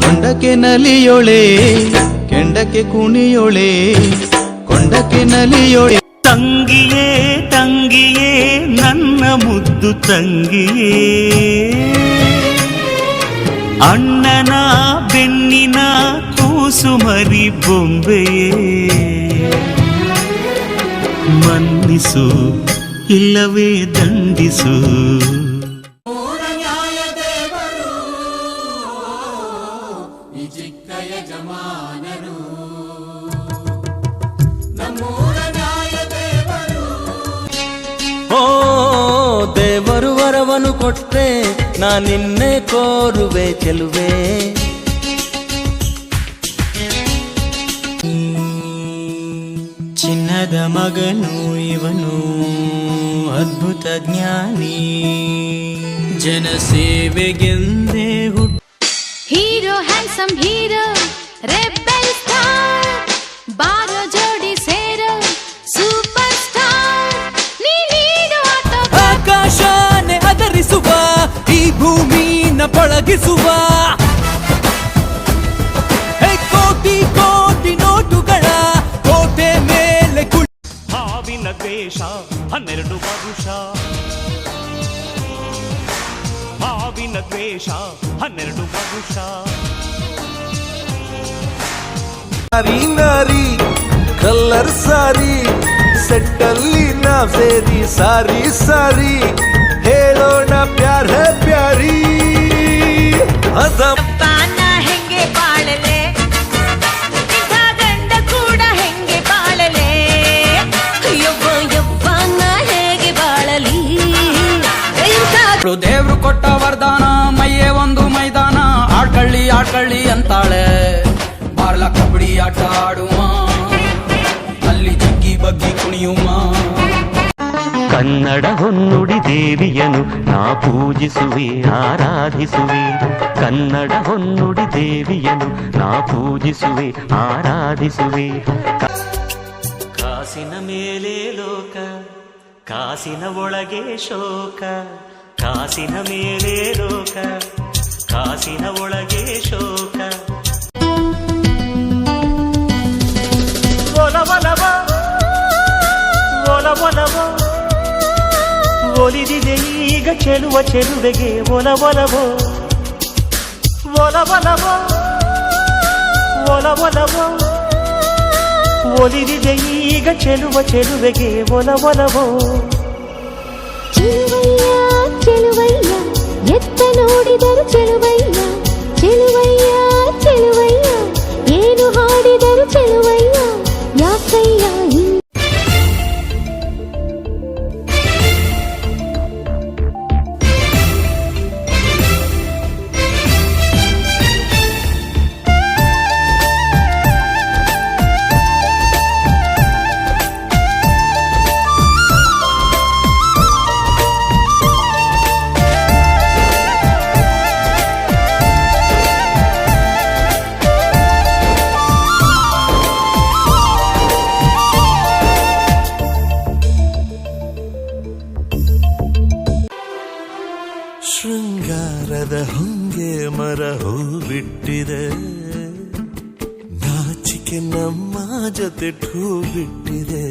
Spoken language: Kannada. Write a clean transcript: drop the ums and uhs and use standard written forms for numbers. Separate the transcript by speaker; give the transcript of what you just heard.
Speaker 1: ಕೊಂಡಕ್ಕೆ ನಲಿಯೋಳೆ ಕೆಂಡಕ್ಕೆ ಕುಣಿಯೋಳೆ ಕೊಂಡಕ್ಕೆ ನಲಿಯೋಳೆ
Speaker 2: ತಂಗಿಯೇ ತಂಗಿಯೇ ನನ್ನ ಮುದ್ದು ತಂಗಿಯೇ ಅಣ್ಣನ ಬೆನ್ನಿನ ಕೂಸು ಮರಿ ಬೊಂಬೆಯೇ ಮನ್ನಿಸು ಇಲ್ಲವೇ ದಂಡಿಸು
Speaker 3: ಓ ದೇವರು ವರವನು ಕೊಟ್ರೆ ನಾನಿನ್ನೆ ಕೋರುವೆ ಚೆಲುವೆ ಚಿನ್ನದ ಮಗನು ಇವನು ಅದ್ಭುತ ಜ್ಞಾನಿ ಜನಸೇವೆಗೆಂದೇ
Speaker 4: hero handsome hero rebel star ಬಾರೋ ಜೋಡಿ ಸೇರೋ ಸೂಪರ್ ಸ್ಟಾರ್ ನೀನು
Speaker 3: ಆಕಾಶನೇ ಅದರಿಸುವ ಈ ಭೂಮಿನ ಪಳಗಿಸುವ ಕೋಟಿ ಕೋಟಿ ನೋಟುಗಳ ಕೋಟೆ ಮೇಲೆ
Speaker 2: ಹಾವಿನ ದ್ವೇಷ 12 ವರುಷ ಹಾವಿನ ದ್ವೇಷ 12 ವರುಷ
Speaker 5: ನಾರಿ ನಾರಿ ಕಲ್ಲರ್ ಸಾರಿ ಸೆಟ್ಟಲ್ಲಿ ನಾವ್ ಸೇರಿ ಸಾರಿ ಸಾರಿ ಹೇಳೋಣ ಪ್ಯಾರ್ ಹೈ ಪ್ಯಾರಿ
Speaker 6: ಪಾನ ಹೆಂಗೆ ಬಾಳಲೆ ಇಂಥ ಗಂಡ ಕೂಡ ಹೆಂಗೆ ಬಾಳಲೆ ಯವ್ವನ ಹೇಗೆ ಬಾಳಲಿ
Speaker 3: ದೇವ್ರು ಕೊಟ್ಟ ವರದಾನ ಮೈಯೇ ಒಂದು ಮೈದಾನ ಆಡ್ಕಳ್ಳಿ ಅಂತಾಳೆ ಬಾರ್ಲ ಕಬಡ್ಡಿ ಆಟ ಆಡುವ ಅಲ್ಲಿ ಜಗ್ಗಿ ಬಗ್ಗಿ ಕುಣಿಯುವ
Speaker 7: ಕನ್ನಡ ಹೊನ್ನುಡಿ ದೇವಿಯನು ನಾ ಪೂಜಿಸುವೆ ಆರಾಧಿಸುವೆ ಕನ್ನಡ ಹೊನ್ನುಡಿ ದೇವಿಯನು ನಾ ಪೂಜಿಸುವೆ ಆರಾಧಿಸುವೆ ಕಾಸಿನ ಮೇಲೆ ಲೋಕ ಕಾಸಿನ ಒಳಗೆ ಶೋಕ ಕಾಸಿನ ಮೇಲೆ ಲೋಕ ಕಾಸಿನ ಒಳಗೆ ಶೋಕ
Speaker 2: ಒಲಿದಿದೆ ಈಗ ಚೆಲುವ ಚೆಲುವೆಗೆ ಒಲವೋ ಒಲಿದಿದೆ ಈಗ ಚೆಲುವ ಚೆಲುವೆಗೆ ಒಲವೋ
Speaker 4: ಚೆಲುವಯ್ಯ ಚೆಲುವಯ್ಯ ಎತ್ತ ನೋಡಿದರು ಚೆಲುವಯ್ಯ ಚೆಲುವಯ್ಯ ಚೆಲುವಯ್ಯ ಏನು ಹಾಡಿದರು ಚೆಲುವಯ್ಯ ಯಾಕಯ್ಯ
Speaker 5: ಶೃಂಗಾರದ ಹೊಂಗೆ ಮರ ಹೂ ಬಿಟ್ಟಿದೆ ನಾಚಿಕೆ ನಮ್ಮ ಜೊತೆ ಠೂ ಬಿಟ್ಟಿದೆ